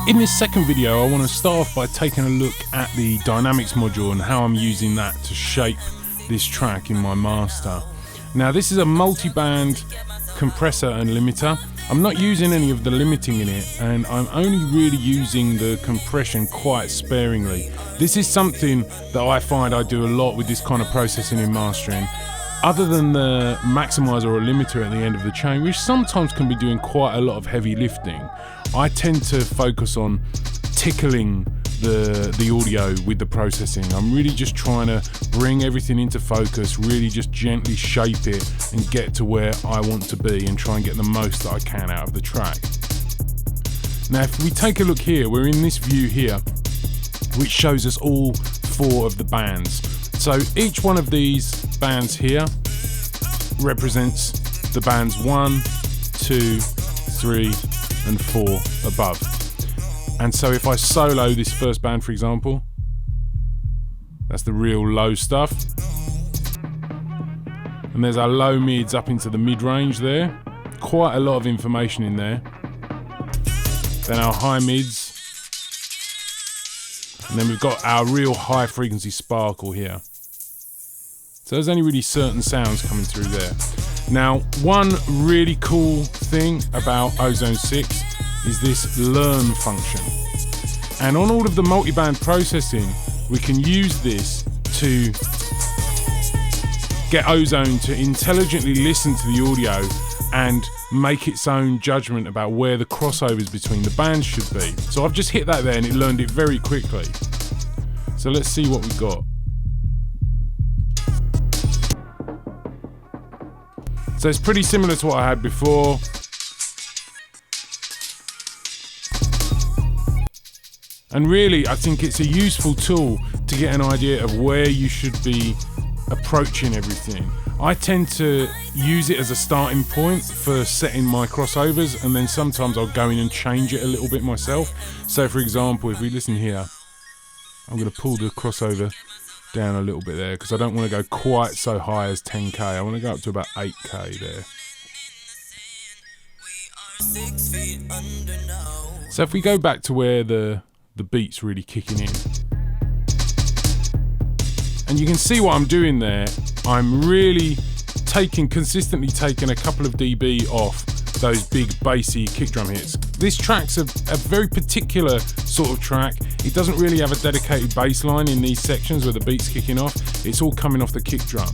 In this second video, I want to start off by taking a look at the dynamics module and how I'm using that to shape this track in my master. Now, this is a multi-band compressor and limiter. I'm not using any of the limiting in it, and I'm only really using the compression quite sparingly. This is something that I find I do a lot with this kind of processing in mastering. Other than the maximizer or limiter at the end of the chain, which sometimes can be doing quite a lot of heavy lifting, I tend to focus on tickling the audio with the processing. I'm really just trying to bring everything into focus, really just gently shape it and get to where I want to be and try and get the most that I can out of the track. Now, if we take a look here, we're in this view here, which shows us all 4 of the bands. So each one of these bands here represents the bands 1, 2, 3, and 4 above. And so if I solo this first band, for example, that's the real low stuff. And there's our low mids up into the mid-range there. Quite a lot of information in there. Then our high mids. And then we've got our real high frequency sparkle here. So there's only really certain sounds coming through there. Now, one really cool thing about Ozone 6 is this learn function. And on all of the multi-band processing, we can use this to get Ozone to intelligently listen to the audio and make its own judgment about where the crossovers between the bands should be. So I've just hit that there and it learned it very quickly. So let's see what we got. So it's pretty similar to what I had before. And really, I think it's a useful tool to get an idea of where you should be approaching everything. I tend to use it as a starting point for setting my crossovers, and then sometimes I'll go in and change it a little bit myself. So for example, if we listen here, I'm going to pull the crossover down a little bit there because I don't want to go quite so high as 10k. I want to go up to about 8k there. So if we go back to where the beat's really kicking in, and you can see what I'm doing there, I'm really consistently taking a couple of dB off those big bassy kick drum hits. This track's a very particular sort of track. It doesn't really have a dedicated bass line in these sections where the beat's kicking off. It's all coming off the kick drum.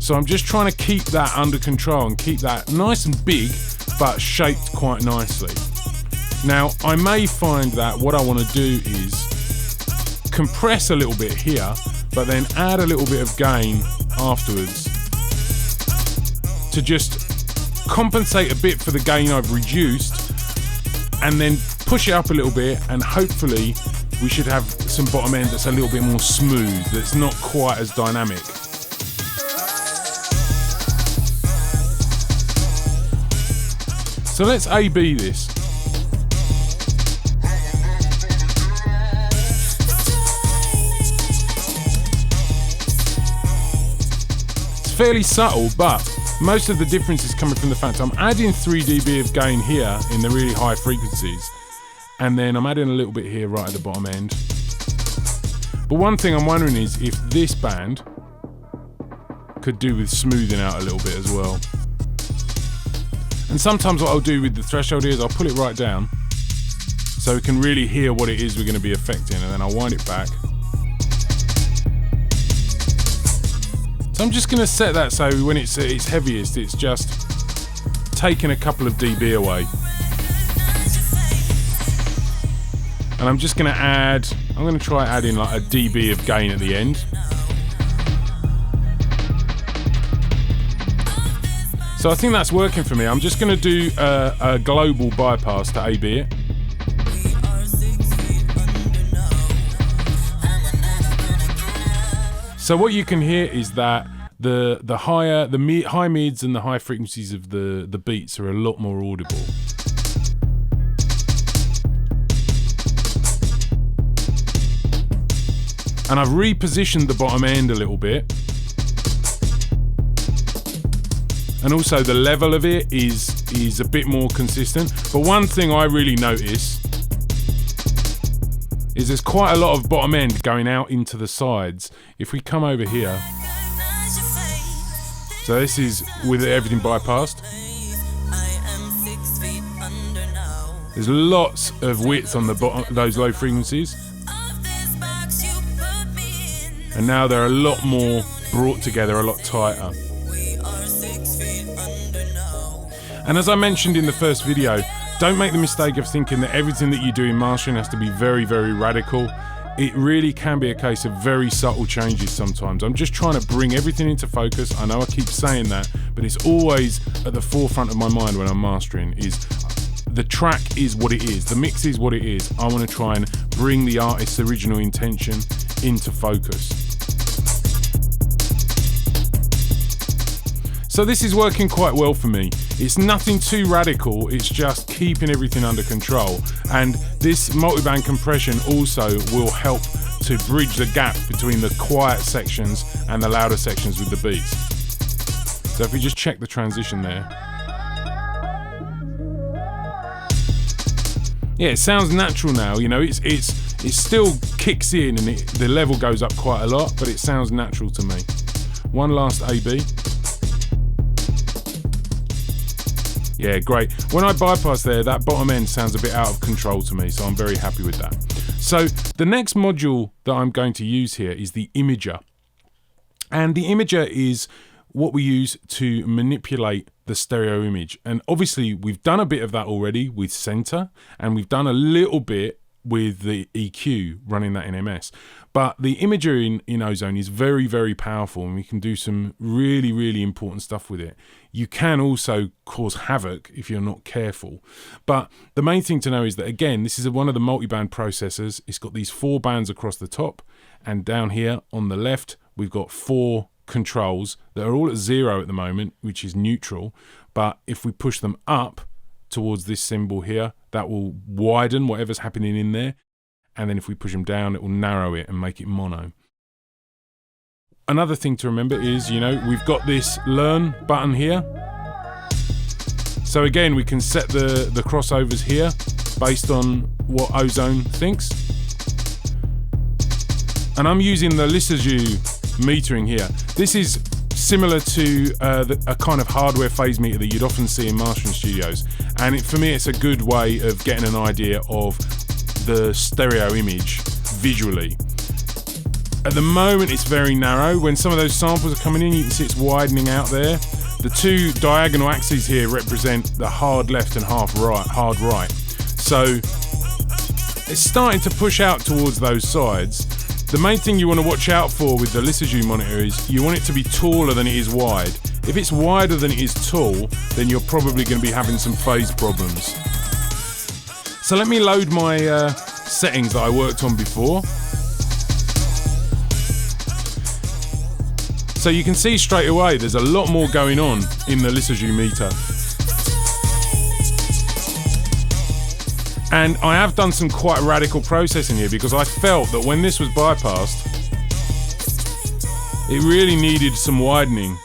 So I'm just trying to keep that under control and keep that nice and big, but shaped quite nicely. Now, I may find that what I want to do is compress a little bit here, but then add a little bit of gain afterwards to just compensate a bit for the gain I've reduced, and then push it up a little bit, and hopefully we should have some bottom end that's a little bit more smooth, that's not quite as dynamic. So let's A-B this. It's fairly subtle, but most of the difference is coming from the fact I'm adding 3 dB of gain here in the really high frequencies, and then I'm adding a little bit here right at the bottom end. But one thing I'm wondering is if this band could do with smoothing out a little bit as well. And sometimes what I'll do with the threshold here is I'll pull it right down so we can really hear what it is we're going to be affecting, and then I'll wind it back. So I'm just going to set that so when it's at its heaviest, it's just taking a couple of dB away. And I'm just going to add, I'm going to try adding like a dB of gain at the end. So I think that's working for me. I'm just going to do a global bypass to A-B it. So what you can hear is that the high mids and the high frequencies of the beats are a lot more audible. And I've repositioned the bottom end a little bit. And also the level of it is a bit more consistent. But one thing I really notice is there's quite a lot of bottom end going out into the sides. If we come over here, so this is with everything bypassed. There's lots of width on the bottom, those low frequencies. And now they're a lot more brought together, a lot tighter. And as I mentioned in the first video, don't make the mistake of thinking that everything that you do in mastering has to be very, very radical. It really can be a case of very subtle changes sometimes. I'm just trying to bring everything into focus. I know I keep saying that, but it's always at the forefront of my mind when I'm mastering is the track is what it is, the mix is what it is. I want to try and bring the artist's original intention into focus. So this is working quite well for me. It's nothing too radical, it's just keeping everything under control. And this multiband compression also will help to bridge the gap between the quiet sections and the louder sections with the beats. So if we just check the transition there. Yeah, it sounds natural now, you know, it still kicks in and the level goes up quite a lot, but it sounds natural to me. One last A-B. Yeah, great. When I bypass there, that bottom end sounds a bit out of control to me, so I'm very happy with that. So the next module that I'm going to use here is the imager. And the imager is what we use to manipulate the stereo image. And obviously we've done a bit of that already with center, and we've done a little bit with the EQ running that in MS. But the imager in Ozone is very, very powerful, and we can do some really, really important stuff with it. You can also cause havoc if you're not careful. But the main thing to know is that, again, this is one of the multi-band processors. It's got these 4 bands across the top, and down here on the left, we've got 4 controls that are all at 0 at the moment, which is neutral. But if we push them up towards this symbol here, that will widen whatever's happening in there. And then if we push them down, it will narrow it and make it mono. Another thing to remember is, you know, we've got this learn button here. So again, we can set the crossovers here based on what Ozone thinks. And I'm using the Lissajous metering here. This is similar to a kind of hardware phase meter that you'd often see in mastering studios. And for me, it's a good way of getting an idea of the stereo image visually. At the moment, it's very narrow. When some of those samples are coming in, you can see it's widening out there. The 2 diagonal axes here represent the hard left and hard right. So it's starting to push out towards those sides. The main thing you want to watch out for with the Lissajous monitor is you want it to be taller than it is wide. If it's wider than it is tall, then you're probably going to be having some phase problems. So let me load my settings that I worked on before. So you can see straight away there's a lot more going on in the Lissajous meter. And I have done some quite radical processing here because I felt that when this was bypassed, it really needed some widening.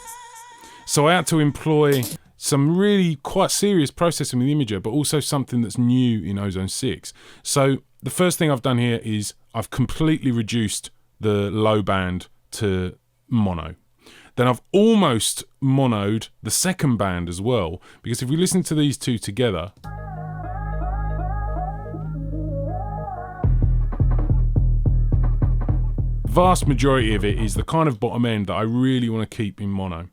So I had to employ some really quite serious processing with the imager, but also something that's new in Ozone 6. So the first thing I've done here is I've completely reduced the low band to mono. Then I've almost monoed the second band as well, because if we listen to these two together, vast majority of it is the kind of bottom end that I really want to keep in mono.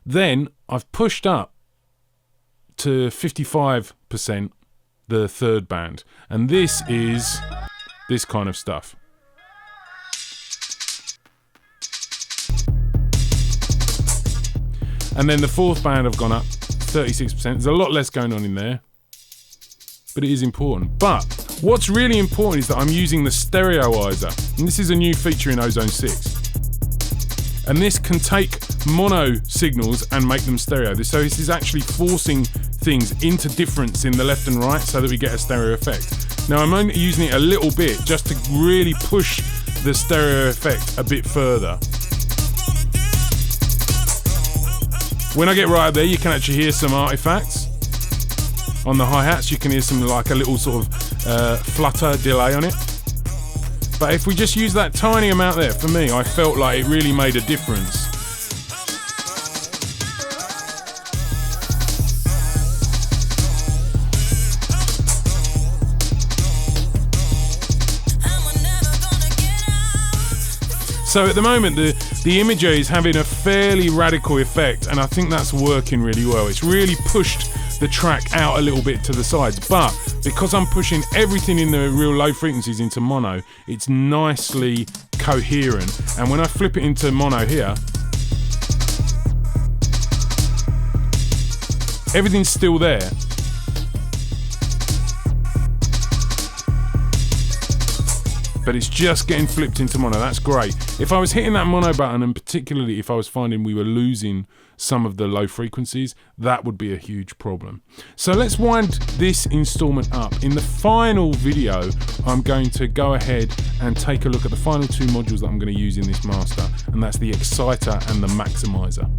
Then I've pushed up to 55% the third band, and this is this kind of stuff. And then the fourth band I've gone up 36%. There's a lot less going on in there, but it is important. But what's really important is that I'm using the stereoizer, and this is a new feature in Ozone 6. And this can take mono signals and make them stereo. So this is actually forcing things into difference in the left and right so that we get a stereo effect. Now I'm only using it a little bit just to really push the stereo effect a bit further. When I get right up there, you can actually hear some artifacts. On the hi-hats, you can hear some like a little sort of flutter delay on it. But if we just use that tiny amount there, for me, I felt like it really made a difference. So at the moment, the imager is having a fairly radical effect, and I think that's working really well. It's really pushed the track out a little bit to the sides, but because I'm pushing everything in the real low frequencies into mono, it's nicely coherent. And when I flip it into mono here, everything's still there. But it's just getting flipped into mono. That's great. If I was hitting that mono button, and particularly if I was finding we were losing some of the low frequencies, that would be a huge problem. So let's wind this installment up. In the final video, I'm going to go ahead and take a look at the final two modules that I'm going to use in this master, and that's the exciter and the maximizer.